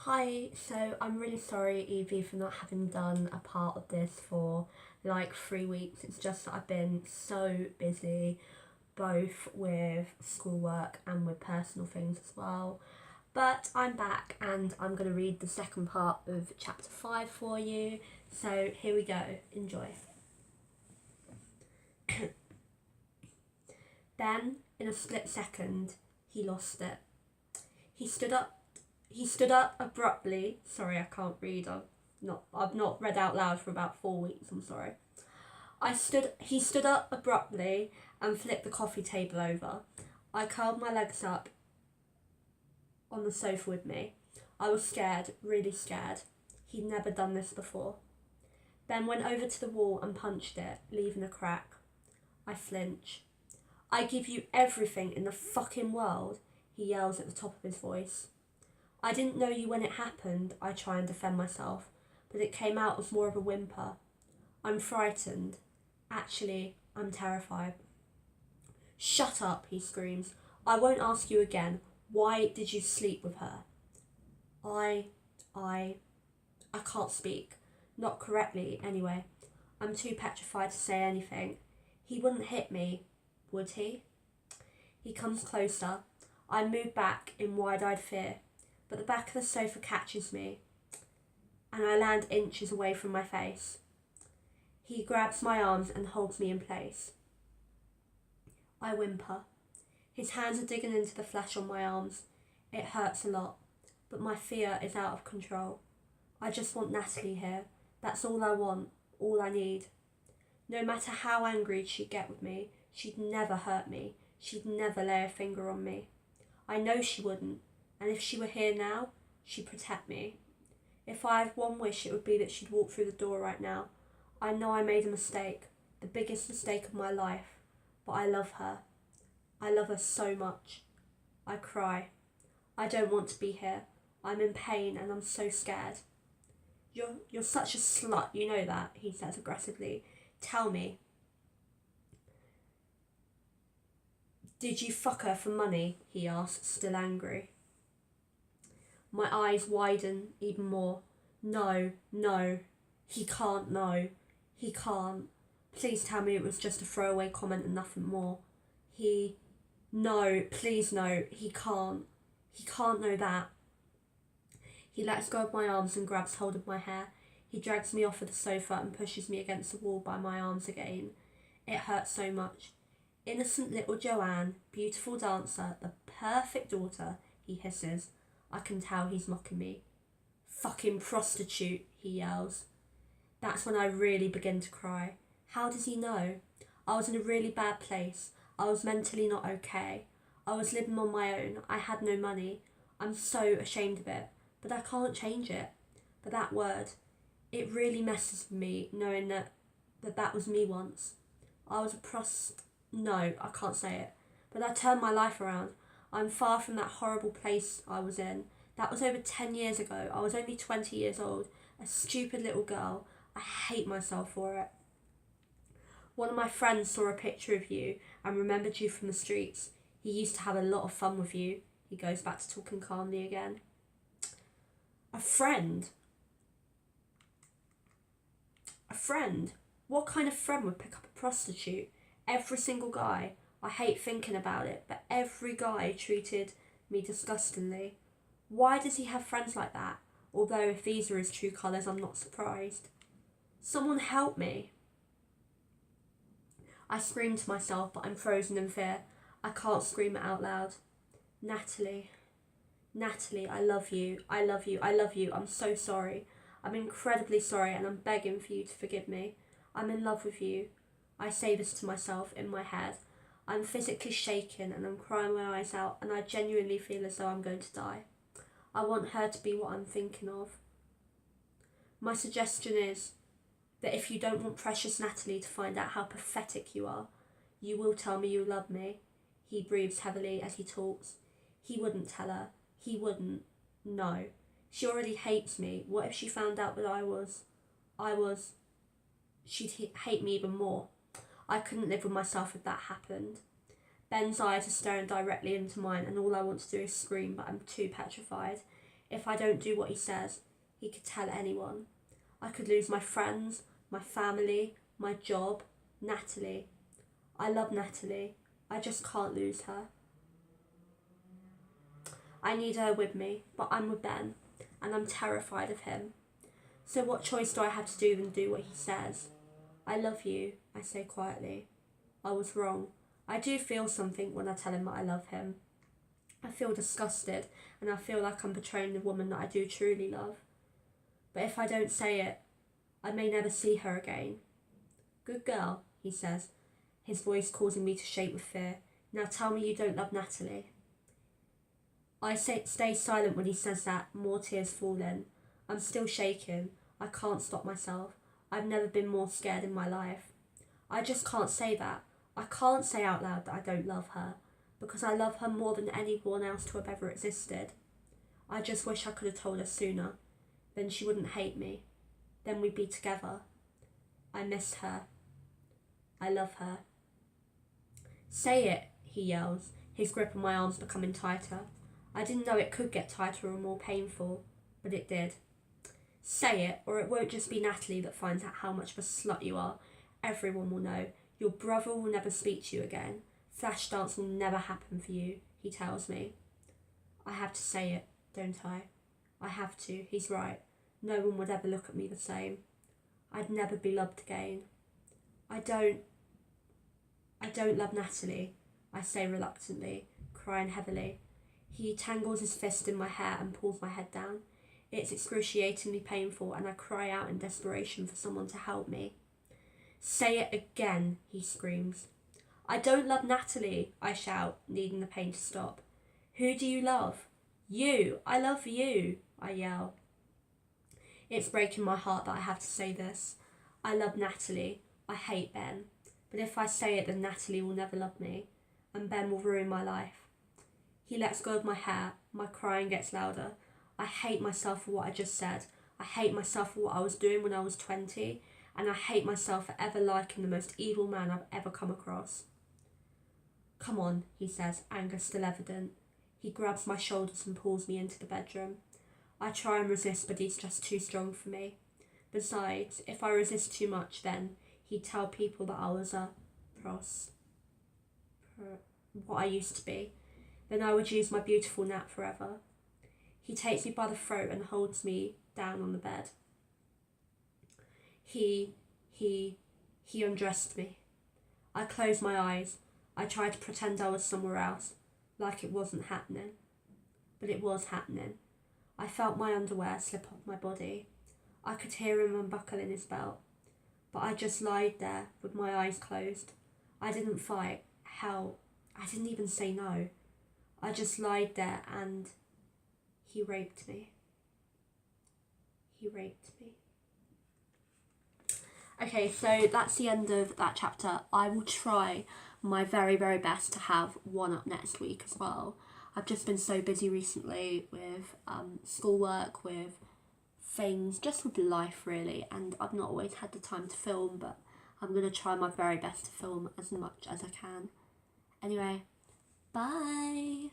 Hi, so I'm really sorry, Evie, for not having done a part of this for like 3 weeks. It's just that I've been so busy, both with schoolwork and with personal things as well. But I'm back and I'm going to read the second part of chapter 5 for you. So here we go. Enjoy. Then, in a split second, he lost it. He stood up He stood up abruptly. Sorry, I can't read. I've not read out loud for about 4 weeks. I'm sorry. He stood up abruptly and flipped the coffee table over. I curled my legs up on the sofa with me. I was scared, really scared. He'd never done this before. Ben went over to the wall and punched it, leaving a crack. I flinch. I give you everything in the fucking world, he yells at the top of his voice. I didn't know you when it happened, I try and defend myself, but it came out as more of a whimper. I'm frightened. Actually, I'm terrified. Shut up, he screams. I won't ask you again. Why did you sleep with her? I can't speak. Not correctly, anyway. I'm too petrified to say anything. He wouldn't hit me, would he? He comes closer. I move back in wide-eyed fear, but the back of the sofa catches me, and I land inches away from my face. He grabs my arms and holds me in place. I whimper. His hands are digging into the flesh on my arms. It hurts a lot, but my fear is out of control. I just want Natalie here. That's all I want, all I need. No matter how angry she'd get with me, she'd never hurt me. She'd never lay a finger on me. I know she wouldn't, and if she were here now, she'd protect me. If I had one wish, it would be that she'd walk through the door right now. I know I made a mistake, the biggest mistake of my life, but I love her. I love her so much. I cry. I don't want to be here. I'm in pain and I'm so scared. You're such a slut, you know that, he says aggressively. Tell me. Did you fuck her for money? He asks, still angry. My eyes widen even more. No. He can't know. He can't. Please tell me it was just a throwaway comment and nothing more. No, please no. He can't. He can't know that. He lets go of my arms and grabs hold of my hair. He drags me off of the sofa and pushes me against the wall by my arms again. It hurts so much. Innocent little Joanne, beautiful dancer, the perfect daughter, he hisses. I can tell he's mocking me. Fucking prostitute, he yells. That's when I really begin to cry. How does he know? I was in a really bad place. I was mentally not okay. I was living on my own. I had no money. I'm so ashamed of it, but I can't change it. But that word, it really messes with me knowing that was me once. I was a No, I can't say it. But I turned my life around. I'm far from that horrible place I was in. That was over 10 years ago. I was only 20 years old. A stupid little girl. I hate myself for it. One of my friends saw a picture of you and remembered you from the streets. He used to have a lot of fun with you. He goes back to talking calmly again. A friend? A friend? What kind of friend would pick up a prostitute? Every single guy. I hate thinking about it, but every guy treated me disgustingly. Why does he have friends like that? Although if these are his true colours, I'm not surprised. Someone help me. I scream to myself, but I'm frozen in fear. I can't scream it out loud. Natalie, I love you. I'm so sorry. I'm incredibly sorry and I'm begging for you to forgive me. I'm in love with you. I say this to myself in my head. I'm physically shaken and I'm crying my eyes out and I genuinely feel as though I'm going to die. I want her to be what I'm thinking of. My suggestion is that if you don't want precious Natalie to find out how pathetic you are, you will tell me you love me. He breathes heavily as he talks. He wouldn't tell her. He wouldn't. No. She already hates me. What if she found out that she'd hate me even more. I couldn't live with myself if that happened. Ben's eyes are staring directly into mine and all I want to do is scream, but I'm too petrified. If I don't do what he says, he could tell anyone. I could lose my friends, my family, my job, Natalie. I love Natalie. I just can't lose her. I need her with me, but I'm with Ben, and I'm terrified of him. So what choice do I have to do than do what he says? I love you, I say quietly. I was wrong. I do feel something when I tell him that I love him. I feel disgusted, and I feel like I'm betraying the woman that I do truly love. But if I don't say it, I may never see her again. Good girl, he says, his voice causing me to shake with fear. Now tell me you don't love Natalie. I stay silent when he says that, more tears fall in. I'm still shaking. I can't stop myself. I've never been more scared in my life. I just can't say that. I can't say out loud that I don't love her, because I love her more than anyone else to have ever existed. I just wish I could have told her sooner. Then she wouldn't hate me. Then we'd be together. I miss her. I love her. Say it, he yells, his grip on my arms becoming tighter. I didn't know it could get tighter or more painful, but it did. Say it, or it won't just be Natalie that finds out how much of a slut you are. Everyone will know. Your brother will never speak to you again. Flashdance will never happen for you, he tells me. I have to say it, don't I? I have to, he's right. No one would ever look at me the same. I'd never be loved again. I don't love Natalie, I say reluctantly, crying heavily. He tangles his fist in my hair and pulls my head down. It's excruciatingly painful, and I cry out in desperation for someone to help me. Say it again, he screams. I don't love Natalie, I shout, needing the pain to stop. Who do you love? You. I love you, I yell. It's breaking my heart that I have to say this. I love Natalie. I hate Ben. But if I say it, then Natalie will never love me, and Ben will ruin my life. He lets go of my hair. My crying gets louder. I hate myself for what I just said. I hate myself for what I was doing when I was 20, and I hate myself for ever liking the most evil man I've ever come across. Come on, he says, anger still evident. He grabs my shoulders and pulls me into the bedroom. I try and resist, but he's just too strong for me. Besides, if I resist too much, then he'd tell people that I was what I used to be. Then I would use my beautiful Nat forever. He takes me by the throat and holds me down on the bed. He undressed me. I closed my eyes. I tried to pretend I was somewhere else, like it wasn't happening. But it was happening. I felt my underwear slip off my body. I could hear him unbuckling his belt. But I just lied there with my eyes closed. I didn't fight. Hell, I didn't even say no. I just lied there and he raped me. He raped me. Okay, so that's the end of that chapter. I will try my very, very best to have one up next week as well. I've just been so busy recently with schoolwork, with things, just with life really, and I've not always had the time to film, but I'm going to try my very best to film as much as I can. Anyway, bye!